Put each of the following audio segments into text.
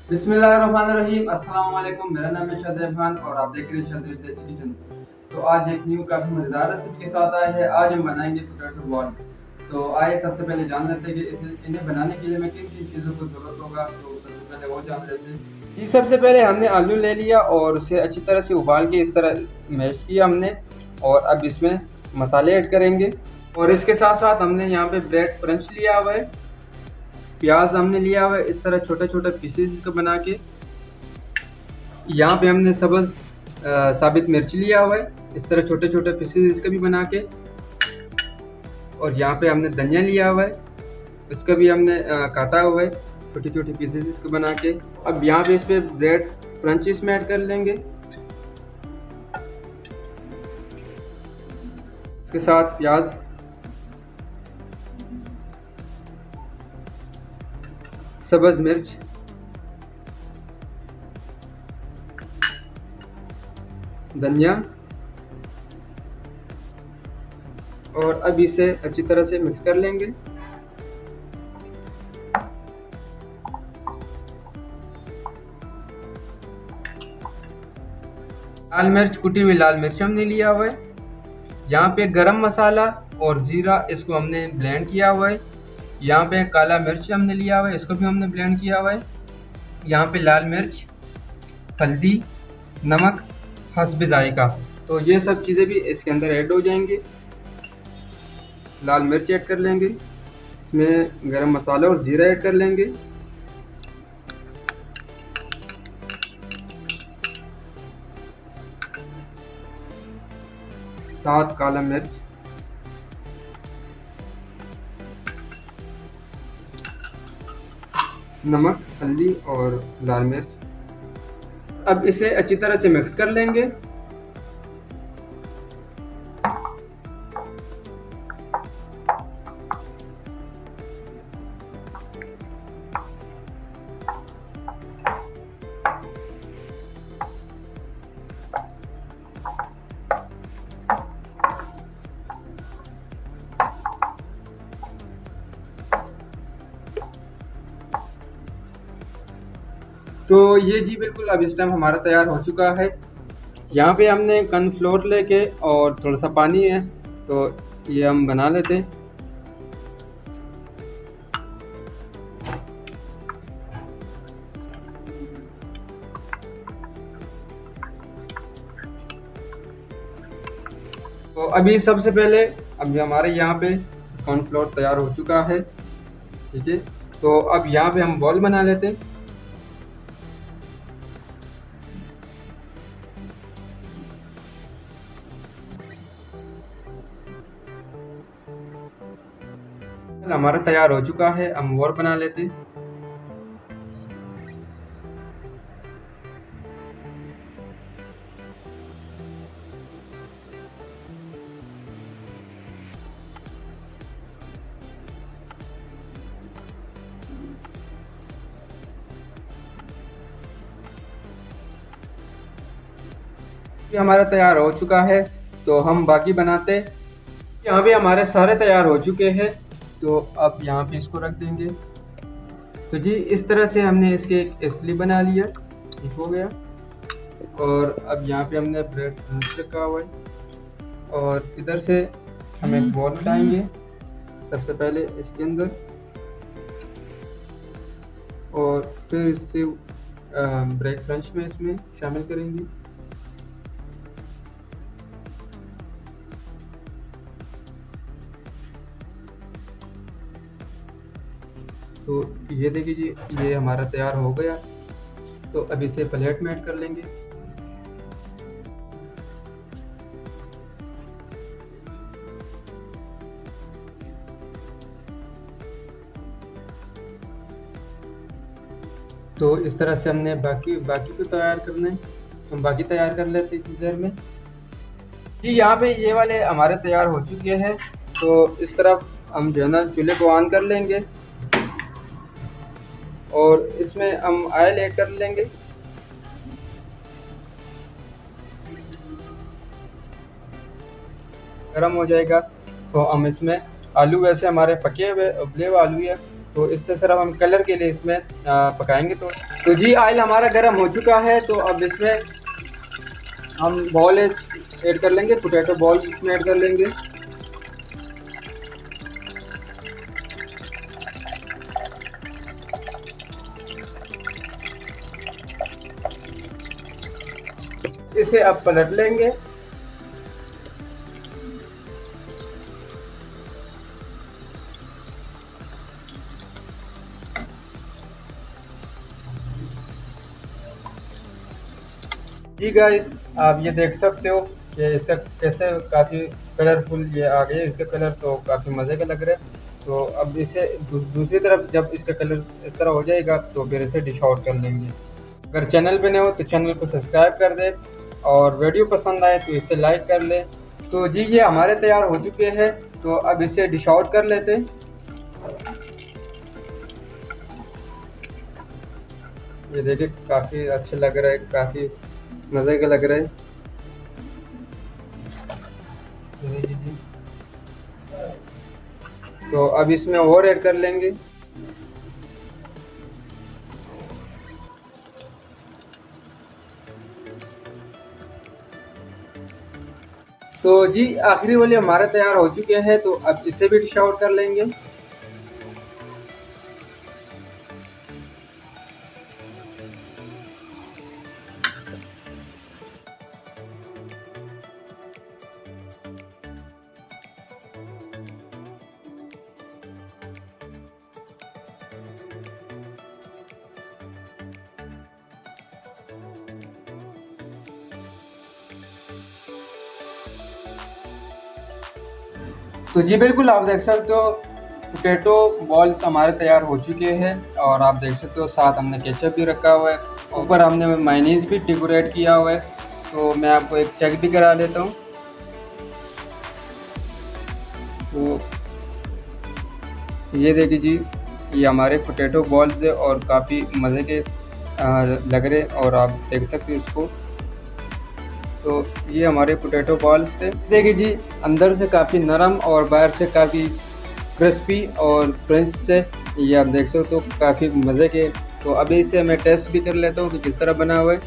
बिस्मिल्लाहिर्रहमानिर्रहीम। अस्सलाम वालेकुम। मेरा नाम है शाहज़ैब खान और आप देख रहे हैं शाहज़ैब देसी किचन। तो आज एक न्यू काफ़ी मज़ेदार रेसिपी के साथ आए हैं। आज हम बनाएंगे पोटैटो बॉल्स। तो आइए सबसे पहले जान लेते हैं कि इन्हें बनाने के लिए हमें किन किन चीज़ों की ज़रूरत होगा। तो सबसे पहले वो जान लेते हैं जी। सबसे पहले हमने आलू ले लिया और उसे अच्छी तरह से उबाल के इस तरह मैश किया हमने। और अब इसमें मसाले ऐड करेंगे और इसके साथ साथ हमने यहाँ पे ब्रेड क्रंच लिया हुआ है। प्याज हमने लिया हुआ है इस तरह छोटे छोटे पीसेस इसको बना के। यहाँ पे हमने सब्ज़ साबित मिर्च लिया हुआ है इस तरह छोटे छोटे पीसेस इसका भी बना के। और यहाँ पे हमने धनिया लिया हुआ है, इसका भी हमने काटा हुआ है छोटी छोटी पीसेस इसको बना के। अब यहाँ पे इस पे ब्रेड क्रंचेस में ऐड कर लेंगे। इसके साथ प्याज, सब्ज़ मिर्च, धनिया और अब इसे अच्छी तरह से मिक्स कर लेंगे। लाल मिर्च, कुटी हुई लाल मिर्च हमने लिया हुआ है। यहाँ पे गरम मसाला और ज़ीरा इसको हमने ब्लेंड किया हुआ है। यहाँ पे काला मिर्च हमने लिया हुआ है, इसको भी हमने ब्लेंड किया हुआ है। यहाँ पे लाल मिर्च, हल्दी, नमक हस्ब जायका। तो ये सब चीज़ें भी इसके अंदर ऐड हो जाएंगी। लाल मिर्च ऐड कर लेंगे, इसमें गरम मसाला और ज़ीरा ऐड कर लेंगे। साथ काला मिर्च, नमक, हल्दी और लाल मिर्च। अब इसे अच्छी तरह से मिक्स कर लेंगे। तो ये जी बिल्कुल अब इस टाइम हमारा तैयार हो चुका है। यहाँ पे हमने कॉर्नफ्लोर लेके और थोड़ा सा पानी है, तो ये हम बना लेते हैं। तो अभी सबसे पहले अभी हमारे यहाँ पे कॉर्नफ्लोर तैयार हो चुका है, ठीक है। तो अब यहाँ पे हम बॉल बना लेते हैं। हमारा तैयार हो चुका है, हम और बना लेते हैं। ये हमारा तैयार हो चुका है, तो हम बाकी बनाते। यहाँ पे हमारे सारे तैयार हो चुके हैं, तो अब यहाँ पे इसको रख देंगे। तो जी इस तरह से हमने इसके एक इसली बना लिया, ठीक हो गया। और अब यहाँ पे हमने ब्रेड क्रंच रखा हुआ है और इधर से हम एक बॉल बनाएंगे। सबसे पहले इसके अंदर और फिर इससे ब्रेड क्रंच में इसमें शामिल करेंगे। तो ये देखिए जी, ये हमारा तैयार हो गया। तो अब इसे प्लेट में ऐड कर लेंगे। तो इस तरह से हमने बाकी को तैयार करना है। हम बाकी तैयार कर लेते हैं इतनी देर में। जी यहाँ पे ये वाले हमारे तैयार हो चुके हैं। तो इस तरफ हम जो है ना चूल्हे को ऑन कर लेंगे और इसमें हम ऑयल ऐड कर लेंगे। गर्म हो जाएगा तो हम इसमें आलू, वैसे हमारे पके हुए उबले हुए आलू है, तो इससे सिर्फ हम कलर के लिए इसमें पकाएंगे। तो जी ऑयल हमारा गर्म हो चुका है, तो अब इसमें हम बॉल ऐड कर लेंगे, पोटैटो बॉल इसमें ऐड कर लेंगे। इसे अब पलट लेंगे। जी गाइस, आप ये देख सकते हो कि इसका कैसे काफ़ी कलरफुल ये आ गए, इसके कलर तो काफ़ी मज़े का लग रहा है। तो अब इसे दूसरी तरफ जब इसका कलर इस तरह हो जाएगा तो फिर इसे डिश आउट कर लेंगे। अगर चैनल पे नए हो तो चैनल को सब्सक्राइब कर दे और वीडियो पसंद आए तो इसे लाइक कर ले। तो जी ये हमारे तैयार हो चुके हैं, तो अब इसे डिश आउट कर लेते। ये देखिए काफ़ी अच्छा लग रहा है, काफ़ी मज़े का लग रहा है। जी तो अब इसमें और ऐड कर लेंगे। तो जी आखिरी वाले हमारे तैयार हो चुके हैं, तो अब इसे भी डिश आउट कर लेंगे। तो जी बिल्कुल आप देख सकते हो पोटैटो बॉल्स हमारे तैयार हो चुके हैं, और आप देख सकते हो साथ हमने केचप भी रखा हुआ है, ऊपर हमने मायोनीज भी डेकोरेट किया हुआ है। तो मैं आपको एक चेक भी करा देता हूँ। तो ये देखिए जी, ये हमारे पोटैटो बॉल्स है और काफ़ी मज़े के लग रहे, और आप देख सकते हो इसको। तो ये हमारे पोटैटो बॉल्स थे। देखिए जी अंदर से काफ़ी नरम और बाहर से काफ़ी क्रिस्पी और क्रंच से, ये आप देख सकते हो काफ़ी मज़े के। तो अभी इसे मैं टेस्ट भी कर लेता हूँ कि किस तरह बना हुआ है।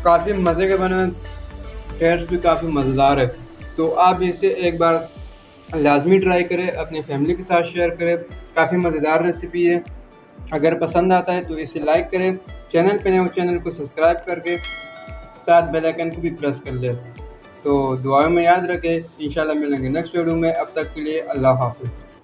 काफ़ी मज़े के बने हुए, टेस्ट भी काफ़ी मज़ेदार है। तो आप इसे एक बार लाजमी ट्राई करें, अपनी फैमिली के साथ शेयर करें, काफ़ी मज़ेदार रेसिपी है। अगर पसंद आता है तो इसे लाइक करें, चैनल पे नए हो चैनल को सब्सक्राइब करके साथ बेल आइकन को भी प्रेस कर लें। तो दुआओं में याद रखें, इंशाल्लाह मिलेंगे नेक्स्ट वीडियो में। अब तक के लिए अल्लाह हाफ़िज़।